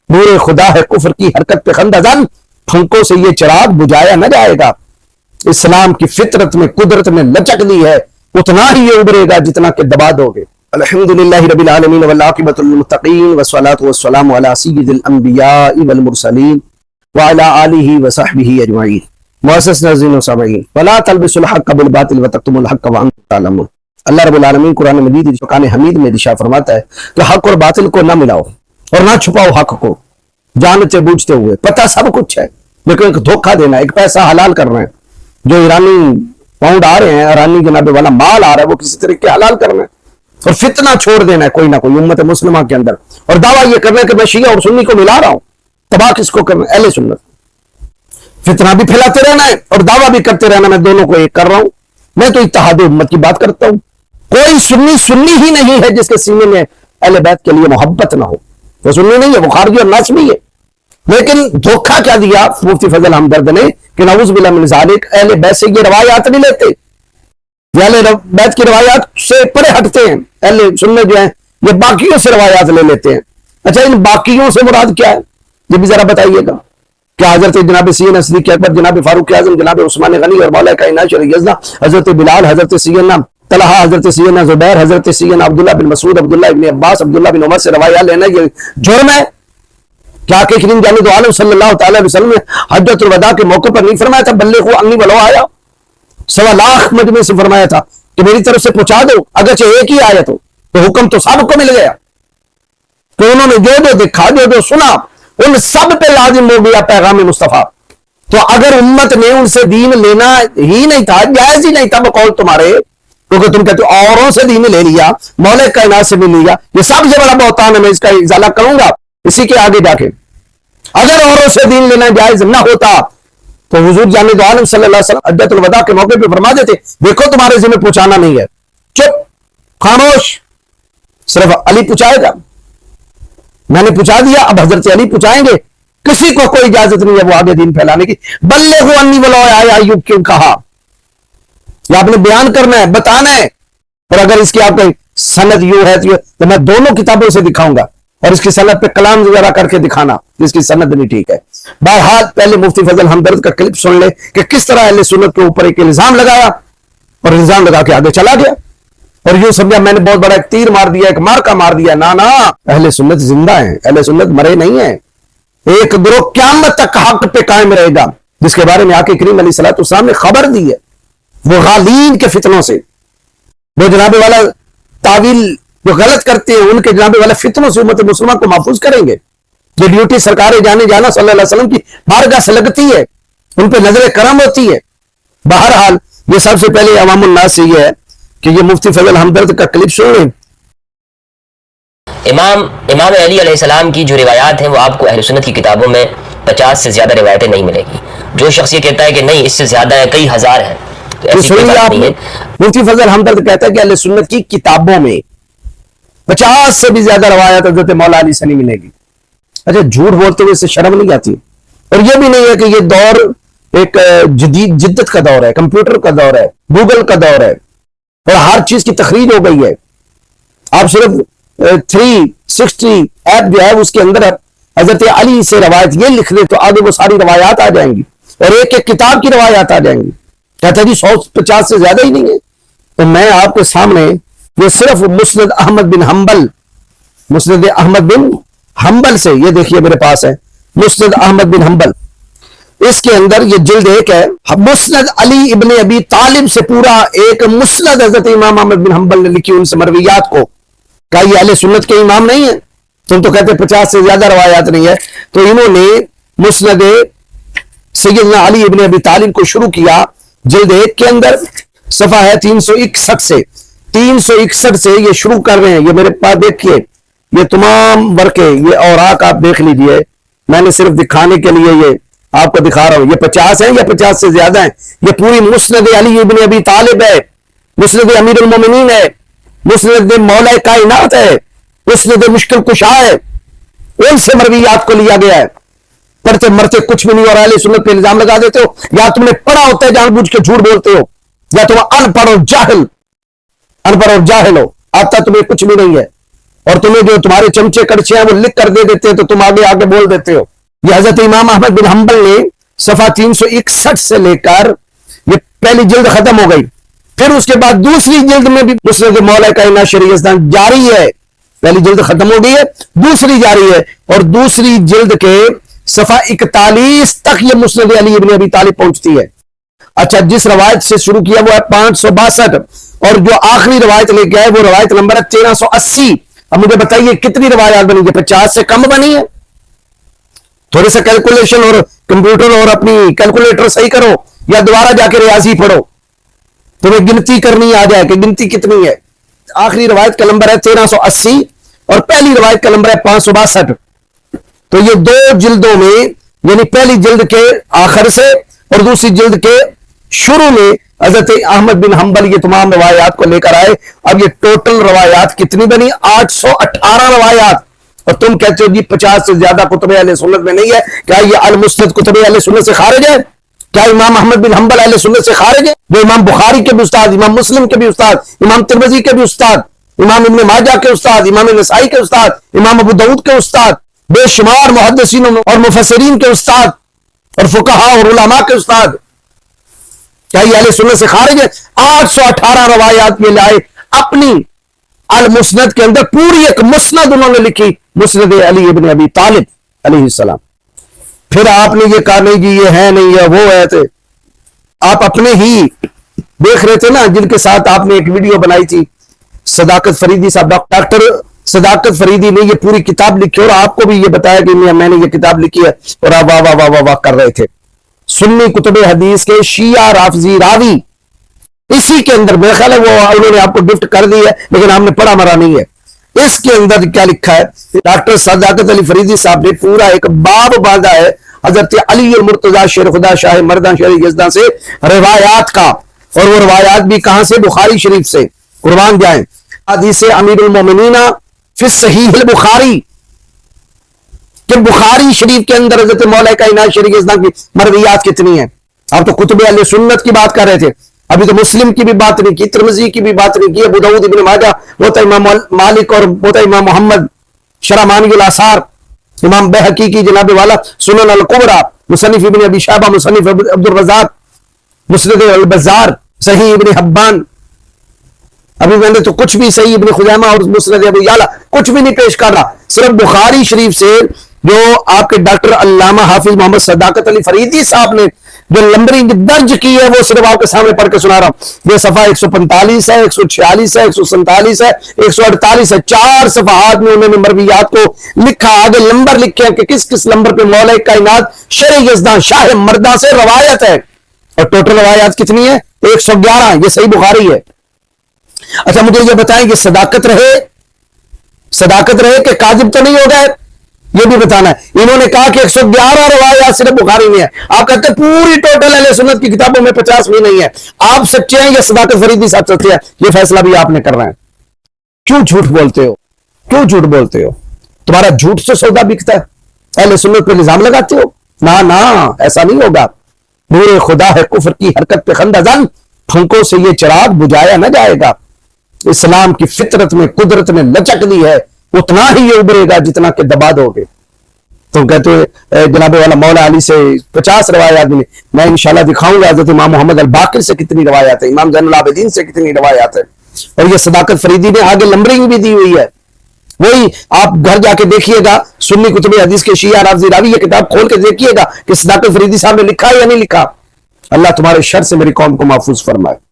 نور خدا ہے کفر کی حرکت پہ خندزن، پھنکوں سے یہ چراغ بجھایا نہ جائے گا۔ اسلام کی فطرت میں قدرت نے لچک دی ہے، اتنا ہی یہ ابھرے گا جتنا کہ دبا دو گے۔ الحمدللہ رب العالمین والعاقبۃ للمتقین والصلاۃ والسلام علی سید الانبیاء والمرسلین وعلی آلہ وصحبہ اجمعین۔ معزز ناظرین و سامعین، ولا تلبسوا الحق بالباطل وتکتموا الحق وانتم تعلمون۔ اللہ رب العالمین قرآن مجید فرقان حمید میں ارشاد فرماتا ہے کہ حق اور باطل کو نہ ملاؤ اور نہ چھپاؤ حق کو جانتے بوجھتے ہوئے۔ پتہ سب کچھ ہے لیکن ایک دھوکہ دینا، ایک پیسہ حلال کرنا ہے، جو ایرانی پاؤنڈ آ رہے ہیں، ایرانی جناب والا مال آ رہا ہے، وہ کسی طریقے حلال کرنا ہے اور فتنہ چھوڑ دینا ہے کوئی نہ کوئی امت مسلمہ کے اندر، اور دعویٰ یہ کرنا ہے کہ میں شیعہ اور سنی کو ملا رہا ہوں۔ تباہ کس کو کرنا ہے؟ اہل سنت۔ فتنہ بھی پھیلاتے رہنا ہے اور دعویٰ بھی کرتے رہنا میں دونوں کو ایک کر رہا ہوں۔ میں تو اتحاد امت کی بات کرتا ہوں۔ کوئی سنی ہی نہیں ہے جس کے سینے میں اہل بیت کے لیے محبت نہ ہو، وہ سنی نہیں ہے، وہ خارجی اور ناسبی ہے۔ لیکن دھوکہ کیا دیا مفتی فضل ہمدرد نے کہ نعوذ باللہ من ذالک، اہل بیت سے یہ روایات نہیں لیتے، یہ اہل بیت کی روایات سے پرے ہٹتے ہیں۔ اہل سنت جو ہیں یہ باقیوں سے روایات لے لیتے ہیں۔ اچھا، ان باقیوں سے مراد کیا ہے یہ بھی ذرا بتائیے گا۔ کیا حضرت جناب سیدنا صدیق اکبر، جناب فاروق اعظم، جناب عثمان غنی اور مولا کائنات شرع یزدہ، حضرت بلال، حضرت سیدنا طلحہ، حضرت سیدنا زبیر، حضرت سیدنا عبداللہ بن مسعود، عبداللہ بن عباس، عبداللہ بن عمر سے روایات لینا یہ جرم ہے؟ کیا کہ کریم جانب عالم صلی اللہ تعالی علیہ وسلم نے حجۃ الوداع کے موقع پر نہیں فرمایا تھا بلغوا عنی ولو آیا؟ 1.25 مجمع سے فرمایا تھا کہ میری طرف سے پہنچا دو، اگرچہ ایک ہی آیت ہو تو حکم تو سب کو مل گیا۔ تو انہوں نے جو دیکھا، جو سنا، ان سب پہ لازم ہو گیا پیغام مصطفیٰ۔ تو اگر امت نے ان سے دین لینا ہی نہیں تھا، جائز ہی نہیں تھا بقول تمہارے، کیونکہ تم کہتے ہو اوروں سے دین لے لیا، مولا کائنات سے بھی لیا، یہ سب سے بڑا بہتان ہے، میں اس کا ازالہ کروں گا اسی کے آگے جا کے۔ اگر اوروں سے دین لینا جائز نہ ہوتا تو حضور جانب عالم صلی اللہ علیہ وسلم حجۃ الوداع کے موقع پہ فرما دیتے دیکھو تمہارے ذمہ پہنچانا نہیں ہے، چپ خاموش، صرف علی پہنچائے گا، میں نے پہنچا دیا، اب حضرت علی پہنچائیں گے، کسی کو کوئی اجازت نہیں ہے وہ آگے دین پھیلانے کی۔ بلغوا عنی ولو آیا یوں کیوں کہا؟ یہ آپ نے بیان کرنا ہے، بتانا ہے، اور اگر اس کی آپ کی سند یوں ہے تو میں دونوں کتابوں سے دکھاؤں گا، اور اس کی سند پہ کلام وغیرہ کر کے دکھانا جس کی سند نہیں ٹھیک ہے۔ بہرحال پہلے مفتی فضل ہمدرد کا کلپ سن لے کہ کس طرح اہل سنت کے اوپر ایک الزام لگایا اور الزام لگا کے آگے چلا گیا، اور یوں سمجھا میں نے بہت بڑا ایک تیر مار دیا، ایک مارکا مار دیا۔ نا اہل سنت زندہ ہیں، اہل سنت مرے نہیں ہیں۔ ایک گروہ قیامت تک حق پہ قائم رہے گا، جس کے بارے میں آقا کریم علیہ الصلوۃ والسلام نے خبر دی ہے۔ وہ غالین کے فتنوں سے، وہ جناب والا تعویل جو غلط کرتے ہیں ان کے جناب والا فتنوں سے امت مسلمہ کو محفوظ کریں گے۔ جو ڈیوٹی سرکار جانے جانا صلی اللہ علیہ وسلم کی بارگاہ سے لگتی ہے، ان پہ نظر کرم ہوتی ہے۔ بہرحال یہ سب سے پہلے عوام الناس سے یہ ہے کہ یہ مفتی فضل ہمدرد کا کلپ سن لیں۔ امام علی علیہ السلام کی جو روایات ہیں وہ آپ کو اہل سنت کی کتابوں میں 50 سے زیادہ روایتیں نہیں ملے گی۔ جو شخص یہ کہتا ہے کہ نہیں اس سے زیادہ ہے، کئی ہزار ہیں، تو ایسی کوئی بات نہیں ہے۔ مفتی فضل ہمدرد کہتا ہے کہ اہل سنت کی کتابوں میں 50 سے بھی زیادہ روایت حضرت مولا علی سے نہیں ملے گی۔ اچھا، جھوٹ بولتے ہوئے سے شرم نہیں آتی؟ اور یہ بھی نہیں ہے کہ یہ دور ایک جدید جدت کا دور ہے، کمپیوٹر کا دور ہے، گوگل کا دور ہے، اور ہر چیز کی تخریج ہو گئی ہے۔ آپ صرف 360 ایپ جو ہے اس کے اندر حضرت علی سے روایت یہ لکھ لیں تو آگے وہ ساری روایات آ جائیں گی، اور ایک ایک کتاب کی روایات آ جائیں گی۔ کہتا ہے جی 150 سے زیادہ ہی نہیں ہے۔ تو میں آپ کے سامنے یہ صرف مسند احمد بن حنبل سے، یہ دیکھیے میرے پاس ہے مسند احمد بن حنبل، اس کے اندر یہ جلد 1 ہے، مسند علی ابن ابی طالب سے پورا ایک مسند حضرت امام احمد بن حنبل نے لکھی ان سے مرویات کو۔ کہا یہ اہل سنت کے امام نہیں ہیں؟ تم تو کہتے 50 سے زیادہ روایات نہیں ہے۔ تو انہوں نے مسند سیدنا علی ابن ابی طالب کو شروع کیا جلد 1 کے اندر، صفحہ ہے 361 سے 361 سے یہ شروع کر رہے ہیں۔ یہ میرے پاس دیکھیے، یہ تمام ورقے، یہ اوراق آپ دیکھ لیجئے، میں نے صرف دکھانے کے لیے یہ آپ کو دکھا رہا ہوں۔ یہ 50 ہیں یا 50 سے زیادہ ہیں؟ یہ پوری مسند علی ابن ابی طالب ہے، مسند امیر المومنین ہے، مسند مولا کائنات ہے، مسند مشکل کشا ہے، ان سے مرویات کو لیا گیا ہے۔ پڑھتے مرتے کچھ بھی نہیں، اور اہل سنت پہ الزام لگا دیتے ہو، یا تم نے پڑھا ہوتا ہے جان بوجھ کے جھوٹ بولتے ہو، یا تم ان پڑھ اور جاہل ہو، آتا تمہیں کچھ بھی نہیں ہے۔ اور تمہیں جو تمہارے چمچے کڑچے ہیں وہ لکھ کر دے دیتے ہیں تو تم آگے آگے بول دیتے ہو. یہ حضرت امام احمد بن حنبل نے صفحہ 361 سے لے کر یہ پہلی جلد ختم ہو گئی, پھر اس کے بعد دوسری جلد میں بھی مسند مولا کائنات شریع یزدان جاری ہے. پہلی جلد ختم ہو گئی ہے, دوسری جاری ہے, اور دوسری جلد کے صفحہ 41 تک یہ مسند علی ابن ابی طالب پہنچتی ہے. اچھا, جس روایت سے شروع کیا وہ ہے 562, اور جو آخری روایت لے کے آئے وہ روایت نمبر ہے 1380. اب مجھے بتائیے کتنی روایات بنی ہے؟ 50 سے کم بنی ہے؟ تھوڑے سا کیلکولیشن اور کمپیوٹر اور اپنی کیلکولیٹر صحیح کرو, یا دوبارہ جا کے ریاضی پڑھو, تمہیں گنتی کرنی آ جائے کہ گنتی کتنی ہے. آخری روایت کا نمبر ہے 1380 اور پہلی روایت کا نمبر ہے 562. تو یہ دو جلدوں میں, یعنی پہلی جلد کے آخر سے اور دوسری جلد کے شروع میں حضرت احمد بن حنبل یہ تمام روایات کو لے کر آئے. اب یہ ٹوٹل روایات کتنی بنی؟ 818 روایات. اور تم کہتے ہو جی 50 سے زیادہ کتب اہل سنت میں نہیں ہے. کیا یہ المسند کتب اہل سنت سے خارج ہے؟ کیا امام احمد بن حنبل اہل سنت سے خارج ہے؟ وہ امام بخاری کے بھی استاد, امام مسلم کے بھی استاد, امام ترمذی کے بھی استاد, امام ابن ماجہ کے استاد, امام نسائی کے استاد, امام ابو داؤد کے استاد, بے شمار محدثین اور مفسرین کے استاد اور فقہاء اور علماء کے استاد. کیا یہ اہل سنت سے خارج ہے؟ 818 روایات یہ لائے اپنی المسند کے اندر, پوری ایک مسند انہوں نے لکھی, مسند علی ابن ابی طالب علیہ السلام. پھر آپ نے یہ کہا نہیں جی یہ ہے نہیں ہے وہ ہے. تھے آپ اپنے ہی دیکھ رہے تھے نا, جن کے ساتھ آپ نے ایک ویڈیو بنائی تھی, صداقت فریدی صاحب, ڈاکٹر صداقت فریدی نے یہ پوری کتاب لکھی اور آپ کو بھی یہ بتایا کہ میں نے یہ کتاب لکھی ہے, اور آپ واہ واہ واہ واہ کر رہے تھے. سنی کتب حدیث کے شیعہ رافضی راوی, اسی کے اندر میرا خیال ہے وہ انہوں نے آپ کو گفٹ کر دی ہے لیکن آپ نے پڑھا مرا نہیں ہے. اس کے اندر کیا لکھا ہے؟ ڈاکٹر صداقت علی فریدی صاحب نے پورا ایک باب باندھا ہے حضرت علی المرتضی شیر خدا شاہ مردان شریع یزدان سے روایات کا, اور وہ روایات بھی کہاں سے؟ بخاری شریف سے. قربان جائیں, حدیث امیر المومنین فی صحیح البخاری, کہ بخاری شریف کے اندر حضرت مولا کائنات شریع یزدان کی مرویات کتنی ہیں. آپ تو کتب اہل سنت کی بات کر رہے تھے, ابھی تو مسلم کی بھی بات نہیں کی, ترمذی کی بھی بات نہیں کی, ابو داؤد ابن ماجہ, وہ تو امام مالک اور وہ تو امام محمد شرح مانی الاثار, امام بہقی کی جناب والا سنن الکبریٰ, مصنف ابن ابی شیبہ, مصنف عبد الرزاق, مسند البزار, صحیح ابن حبان. ابھی میں نے تو کچھ بھی صحیح ابن خزیمہ اور مسند ابو یعلا کچھ بھی نہیں پیش کر رہا, صرف بخاری شریف سے جو آپ کے ڈاکٹر علامہ حافظ محمد صداقت علی فریدی صاحب نے جو نمبرنگ درج کی ہے وہ صرف آپ کے سامنے پڑھ کے سنا رہا ہوں. یہ صفحہ 145 ہے, 146 ہے, 147 ہے, 148 ہے. 4 صفحات میں انہوں نے مرویات کو لکھا, آگے نمبر لکھے کہ کس کس نمبر پہ مولا کائنات شرع یزدان شاہ مردان سے روایت ہے. اور ٹوٹل روایات کتنی ہے؟ 111. یہ صحیح بخاری ہے. اچھا مجھے یہ بتائیں کہ صداقت رہے کہ کاذب تو نہیں ہو گئے, یہ بھی بتانا ہے. انہوں نے کہا کہ 111 روایات صرف بخاری میں ہے, آپ کہتے ہیں پوری ٹوٹل اہل سنت کی کتابوں میں 50 بھی نہیں ہے. آپ سچے ہیں یا صداقت فریدی صاحب سچے ہیں؟ یہ فیصلہ بھی آپ نے کرنا ہے. کیوں جھوٹ بولتے ہو؟ کیوں جھوٹ بولتے ہو؟ تمہارا جھوٹ سے سودا بکتا ہے, اہل سنت پہ الزام لگاتے ہو. نہ ایسا نہیں ہوگا. نور خدا ہے کفر کی حرکت پہ خندہ زن, پھنکوں سے یہ چراغ بجھایا نہ جائے گا. اسلام کی فطرت میں قدرت نے لچک دی ہے, اتنا ہی یہ ابھرے گا جتنا کہ دبا دو گے. تو کہتے ہیں جناب والا مولا علی سے 50 روایات ملی. میں انشاءاللہ دکھاؤں گا حضرت امام محمد الباقر سے کتنی روایات ہیں, امام زین العابدین سے کتنی روایات ہیں. اور یہ صداقت فریدی نے آگے نمبرنگ بھی دی ہوئی ہے. وہی آپ گھر جا کے دیکھیے گا, سنی کتب حدیث کے شیعہ رافضی راوی, یہ کتاب کھول کے دیکھیے گا کہ صداقت فریدی صاحب نے لکھا ہے یا نہیں لکھا. اللہ تمہارے شر سے میری قوم کو محفوظ فرمائے.